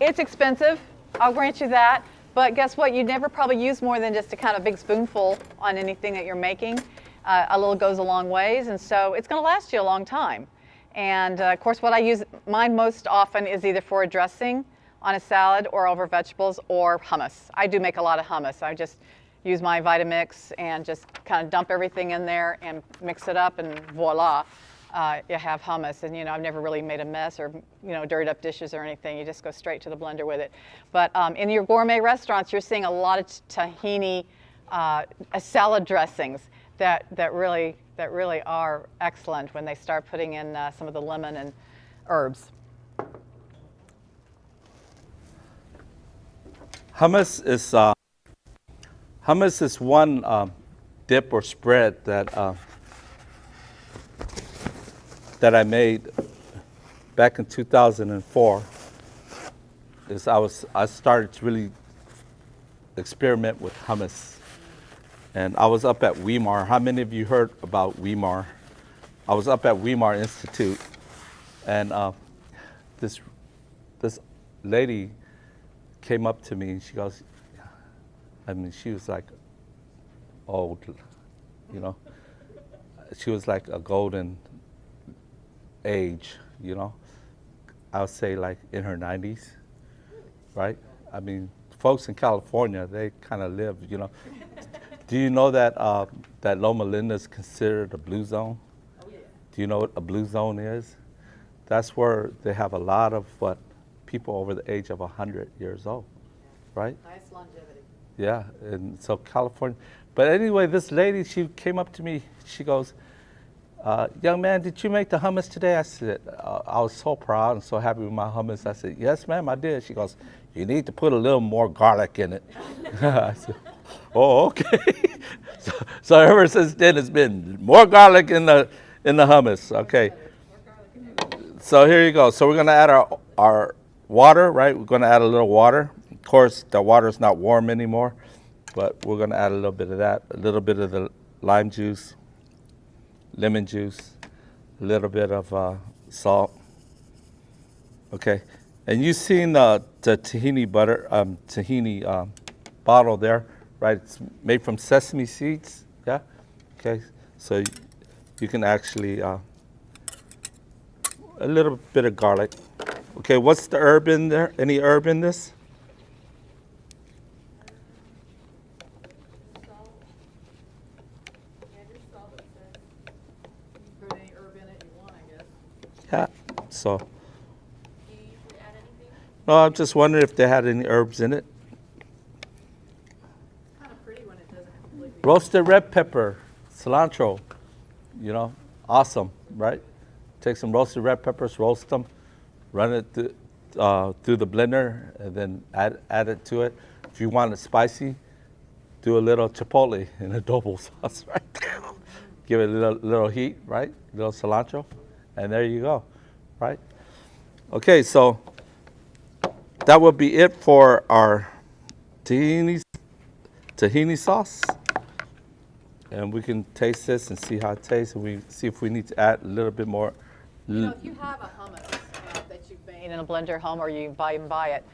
It's expensive. I'll grant you that. But guess what? You never probably use more than just a kind of big spoonful on anything that you're making. A little goes a long ways, and so it's going to last you a long time. And of course, what I use mine most often is either for a dressing on a salad or over vegetables or hummus. I do make a lot of hummus. I just use my Vitamix and just kind of dump everything in there and mix it up, and voila, you have hummus. And I've never really made a mess or dirtied up dishes or anything. You just go straight to the blender with it. But in your gourmet restaurants, you're seeing a lot of tahini salad dressings that really are excellent when they start putting in some of the lemon and herbs. Hummus is one dip or spread that I made back in 2004. I started to really experiment with hummus, and I was up at Weimar. How many of you heard about Weimar? I was up at Weimar Institute, and this lady came up to me and she goes, she was like old, She was like a golden age, I would say like in her 90s, right? Folks in California, they kind of live, Do you know that that Loma Linda is considered a blue zone? Oh, yeah. Do you know what a blue zone is? That's where they have a lot of people over the age of 100 years old, right? Nice longevity. Yeah, and so California. But anyway, this lady, she came up to me. She goes, young man, did you make the hummus today? I said, I was so proud and so happy with my hummus. I said, yes, ma'am, I did. She goes, you need to put a little more garlic in it. I said, oh, okay. So ever since then, it's been more garlic in the hummus. Okay. So here you go. So we're going to add our water, right? We're going to add a little water. Of course, the water is not warm anymore, but we're going to add a little bit of that, a little bit of the lime juice, lemon juice, a little bit of salt. Okay. And you've seen the tahini butter, tahini bottle there, right? It's made from sesame seeds, yeah? Okay. So you can actually, a little bit of garlic. Okay, what's the herb in there? Any herb in this? Salt. Yeah, just salt it says. You can put any herb in it you want, I guess. Yeah, so. Do you usually add anything? No, I'm just wondering if they had any herbs in it. It's kind of pretty when it doesn't completely. Roasted red pepper, cilantro, awesome, right? Take some roasted red peppers, roast them, run it through the blender, and then add it to it. If you want it spicy, do a little chipotle in adobo sauce, right? Give it a little heat, right? A little cilantro, and there you go, right? Okay, so that would be it for our tahini sauce. And we can taste this and see how it tastes, and we see if we need to add a little bit more. If you have a hummus that you've made in a blender at home or you buy it,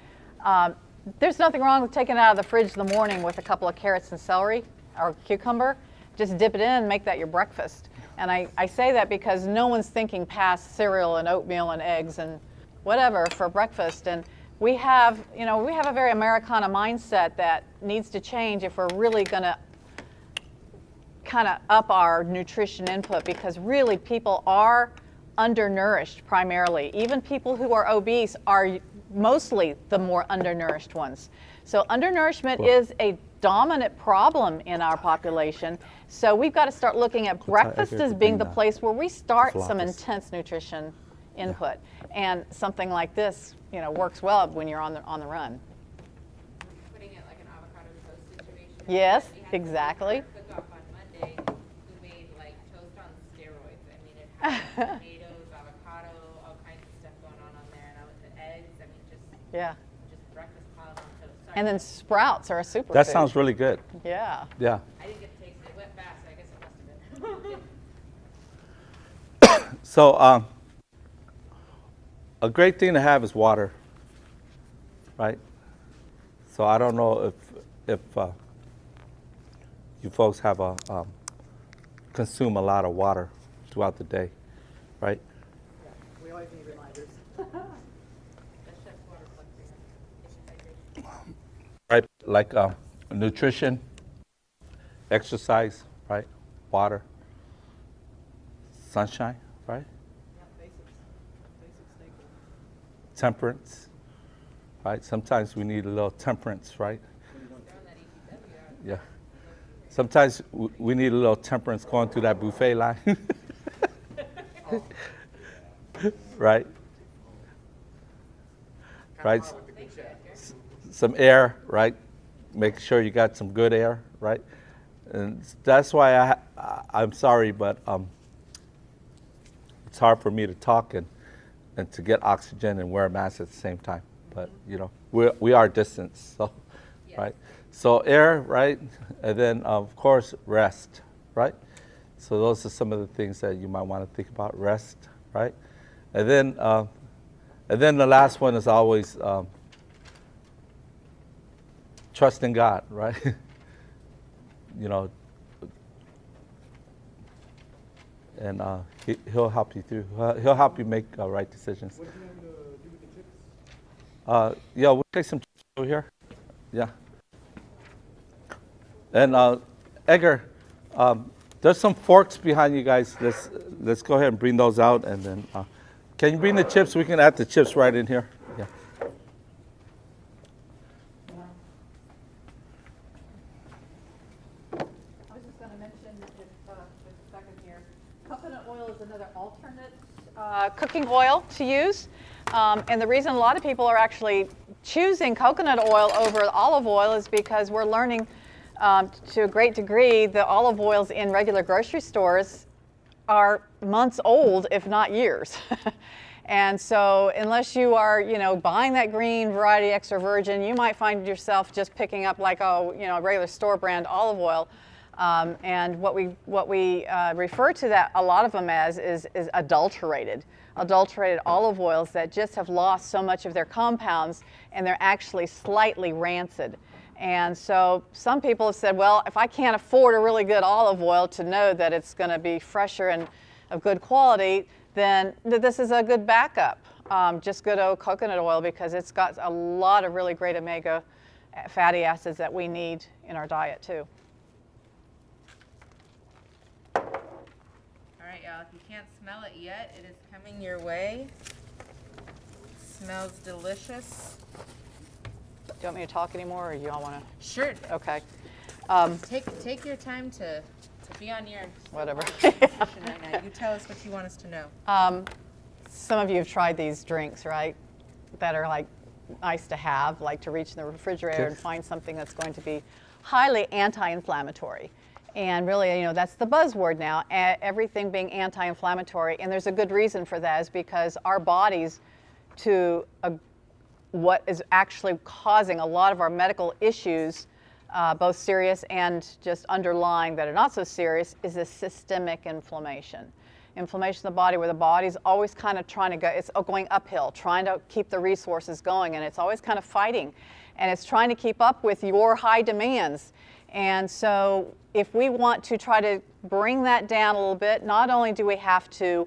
there's nothing wrong with taking it out of the fridge in the morning with a couple of carrots and celery or cucumber. Just dip it in and make that your breakfast. And I say that because no one's thinking past cereal and oatmeal and eggs and whatever for breakfast. And we have a very Americana mindset that needs to change if we're really going to kind of up our nutrition input, because really people are undernourished primarily. Even people who are obese are mostly the more undernourished ones. So undernourishment is a dominant problem in our population. So we've got to start looking at breakfast as being the place where we start some intense nutrition input. And something like this, works well when you're on the run. Putting it like an avocado toast situation. Yes, We had exactly. cook off on Monday. We made like toast on steroids. It had tomatoes, avocado, all kinds of stuff going on there, and the eggs. Just breakfast piled on toast. Sorry. And then sprouts are a superfood. That sounds really good. Yeah. Yeah. I didn't get to taste it. It went fast. So I guess it must have been. So a great thing to have is water, right? So I don't know if you folks have consume a lot of water throughout the day, right? Yeah, we always need reminders. Right, like nutrition, exercise, right? Water, sunshine, right? Yeah, basic staples. Temperance, right? Sometimes we need a little temperance, right? Yeah. Sometimes we need a little temperance going through that buffet line. Right? Right? Some air, right? Make sure you got some good air, right? And that's why I'm sorry, but it's hard for me to talk and to get oxygen and wear a mask at the same time. But, you know, we are distanced, so, right? So air, right? And then, of course, rest, right? So those are some of the things that you might want to think about, rest, right? And then the last one is always trust in God, right? You know, and he'll help you through. He'll help you make right decisions. What do you want to do with the chips? Yeah, we'll take some chips over here. Yeah. And Edgar, there's some forks behind you guys. Let's go ahead and bring those out, and then can you bring the chips? We can add the chips right in here. Yeah. I was just going to mention, just a second here, coconut oil is another alternate Cooking oil to use. And the reason a lot of people are actually choosing coconut oil over olive oil is because we're learning to a great degree the olive oils in regular grocery stores are months old, if not years. And so unless you are, buying that green variety extra virgin, you might find yourself just picking up like, a regular store brand olive oil. And what we refer to that, a lot of them as, is adulterated olive oils that just have lost so much of their compounds, and they're actually slightly rancid. And so some people have said, well, if I can't afford a really good olive oil to know that it's going to be fresher and of good quality, then this is a good backup. Just good old coconut oil, because it's got a lot of really great omega fatty acids that we need in our diet too. All right, y'all, if you can't smell it yet, it is coming your way. Smells delicious. Do you want me to talk anymore, or you all want to? Sure. Okay. Take your time to be on your Whatever. position right now. You tell us what you want us to know. Some of you have tried these drinks, right? That are like nice to have, like to reach in the refrigerator and find something that's going to be highly anti-inflammatory. And really, that's the buzzword now, everything being anti-inflammatory. And there's a good reason for that, is because our bodies, what is actually causing a lot of our medical issues, both serious and just underlying that are not so serious, is a systemic inflammation. Inflammation in the body, where the body's always kind of trying to go, it's going uphill, trying to keep the resources going, and it's always kind of fighting. And it's trying to keep up with your high demands. And so if we want to try to bring that down a little bit, not only do we have to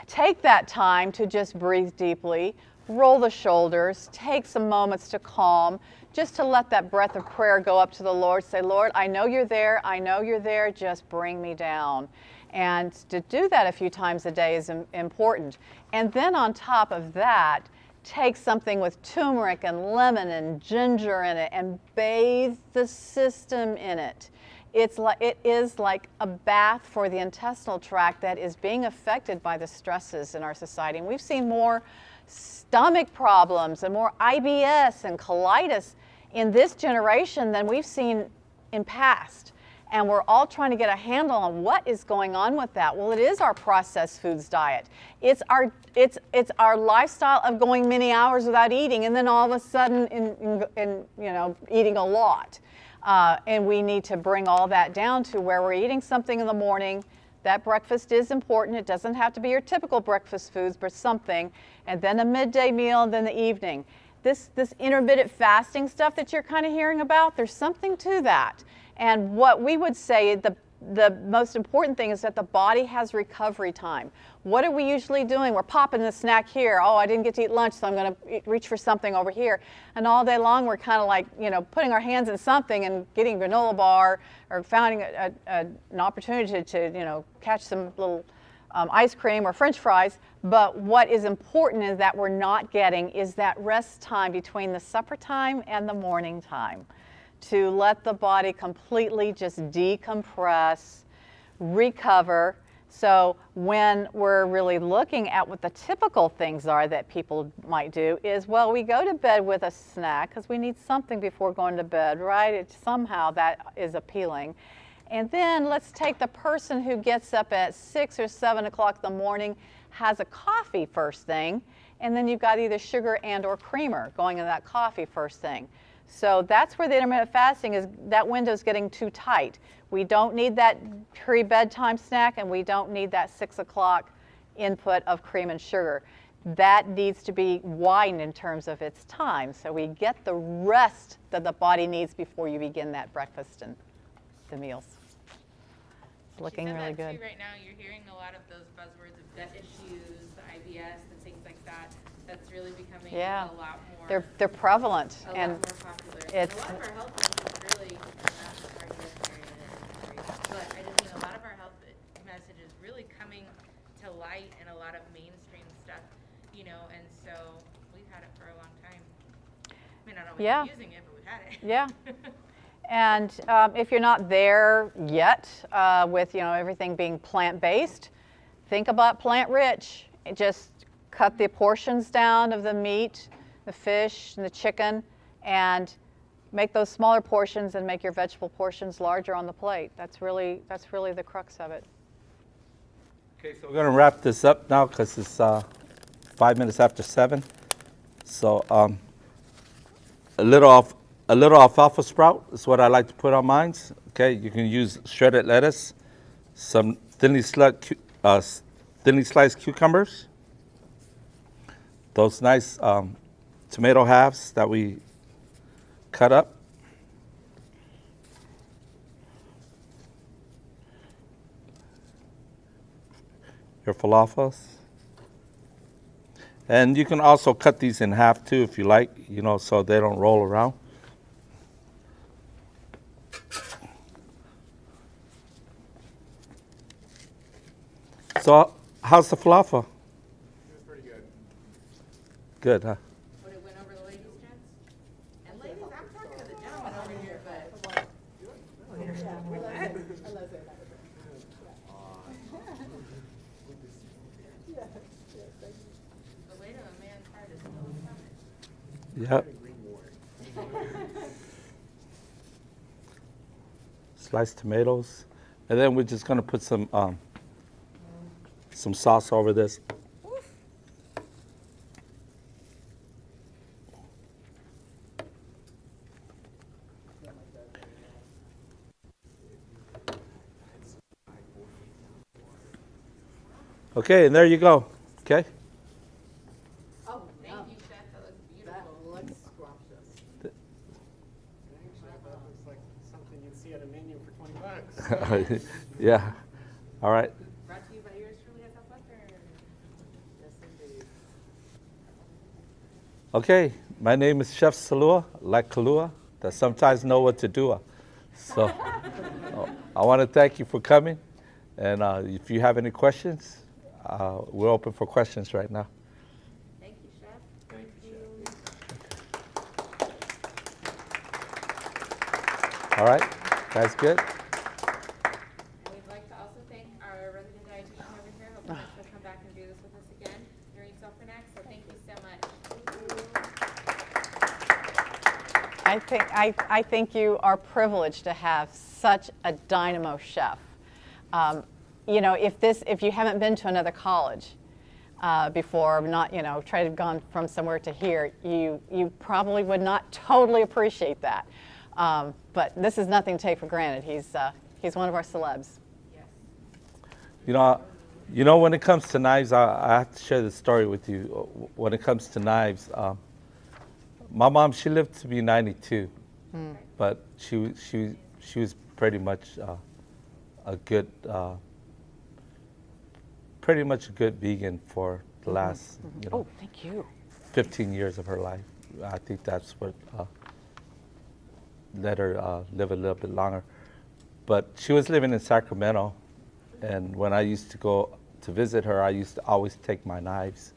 take that time to just breathe deeply, roll the shoulders, take some moments to calm, just to let that breath of prayer go up to the Lord. Say, Lord, I know you're there. I know you're there. Just bring me down. And to do that a few times a day is important. And then on top of that, take something with turmeric and lemon and ginger in it and bathe the system in it. It is like a bath for the intestinal tract that is being affected by the stresses in our society. And we've seen more stomach problems and more IBS and colitis in this generation than we've seen in past. And we're all trying to get a handle on what is going on with that. Well, it is our processed foods diet. It's our lifestyle of going many hours without eating, and then all of a sudden eating a lot. And we need to bring all that down to where we're eating something in the morning That breakfast is important. It doesn't have to be your typical breakfast foods, but something. And then a midday meal, and then the evening. This intermittent fasting stuff that you're kind of hearing about, there's something to that. And what we would say, the most important thing is that the body has recovery time. What are we usually doing? We're popping the snack here. Oh, I didn't get to eat lunch, so I'm going to reach for something over here. And all day long, we're kind of like, putting our hands in something and getting a granola bar or finding an opportunity to catch some little ice cream or French fries. But what is important is that we're not getting is that rest time between the supper time and the morning time, to let the body completely just decompress, recover. So when we're really looking at what the typical things are that people might do is, well, we go to bed with a snack because we need something before going to bed, right? Somehow that is appealing. And then let's take the person who gets up at 6 or 7 o'clock in the morning, has a coffee first thing, and then you've got either sugar and or creamer going in that coffee first thing. So that's where the intermittent fasting is, that window is getting too tight. We don't need that pre-bedtime snack, and we don't need that 6 o'clock input of cream and sugar. That needs to be widened in terms of its time, so we get the rest that the body needs before you begin that breakfast and the meals. It's looking really good. Too, right now, you're hearing a lot of those buzzwords of gut issues, the IBS, and things like that. That's really becoming a lot more. They're prevalent, a and lot more popular. It's a lot of our health is really but I just mean a lot of our health message is really coming to light in a lot of mainstream stuff, and so we've had it for a long time. I mean, I don't know if we're using it, but we've had it. Yeah. And if you're not there yet with everything being plant-based, think about plant-rich. Just cut the portions down of the meat, the fish, and the chicken, and make those smaller portions and make your vegetable portions larger on the plate. That's really the crux of it. Okay, so we're going to wrap this up now because it's 5 minutes after 7. So a little alfalfa sprout is what I like to put on mine. Okay, you can use shredded lettuce, some thinly sliced cucumbers, those nice tomato halves that we cut up. Your falafels. And you can also cut these in half too if you like, so they don't roll around. So how's the falafel? Pretty good. Good, huh? Would it went over the ladies' gents? And ladies, I'm talking to the gentleman over here, but. The weight of a man's heart is still his stomach. Yep. Sliced tomatoes. And then we're just going to put some sauce over this. Okay, and there you go. Okay. Oh, thank you, Chef. That looks beautiful. That looks scrumptious. Actually, that looks like something you'd see at a menu for $20. Yeah. All right. Brought to you by yours truly at Southwestern. Yes, indeed. Okay, my name is Chef Salua, like Kalua, that sometimes know what to do. So I want to thank you for coming. And if you have any questions, we're open for questions right now. Thank you, Chef. Thank you, Chef. All right, guys good? And we'd like to also thank our resident dietitian over here. Hope that she'll come back and do this with us again during Self-Connect. So thank you so much. I think you are privileged to have such a dynamo chef. If you haven't been to another college before, tried to gone from somewhere to here, you probably would not totally appreciate that. But this is nothing to take for granted. He's one of our celebs. Yes. You know, when it comes to knives, I have to share this story with you. When it comes to knives, my mom, she lived to be 92, but she was pretty much a good vegan for the last Oh, thank you. 15 years of her life. I think that's what let her live a little bit longer. But she was living in Sacramento, and when I used to go to visit her, I used to always take my knives,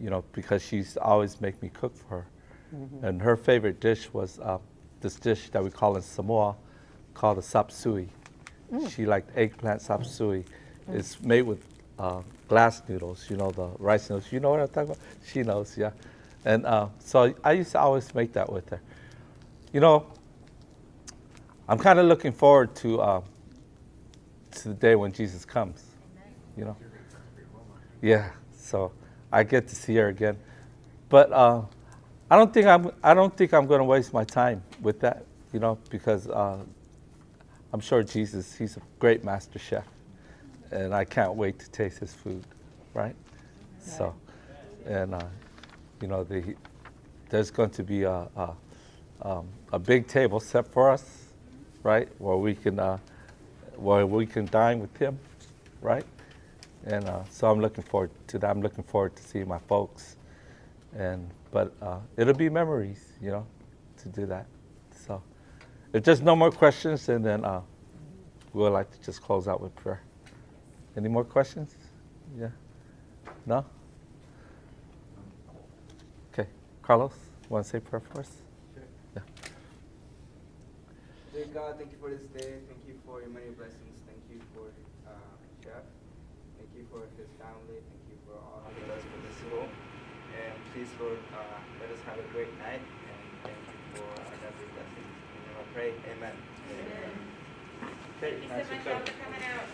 you know, because she used to always make me cook for her. And her favorite dish was this dish that we call in Samoa, called a sapsui. She liked eggplant sapsui. It's made with glass noodles, you know, the rice noodles. You know what I'm talking about? She knows, yeah. And so I used to always make that with her. You know, I'm kind of looking forward to the day when Jesus comes, you know. Yeah, so I get to see her again. But I don't think I'm going to waste my time with that, you know, because I'm sure Jesus, he's a great master chef, and I can't wait to taste his food, right? So, and you know, there's going to be a big table set for us, right, where we can dine with him, right? And so I'm looking forward to that. I'm looking forward to seeing my folks, but it'll be memories, you know, to do that. So if there's no more questions, and then we would like to just close out with prayer. Any more questions? Yeah? No? Okay. Carlos, want to say prayer for us? Sure. Yeah. Dear God, thank you for this day. Thank you for your many blessings. Thank you for Chef. Thank you for his family. Thank you for all he does for this school. And please, Lord, let us have a great night. And thank you for another blessing. And I pray, amen. Thank you so much, y'all, for coming out.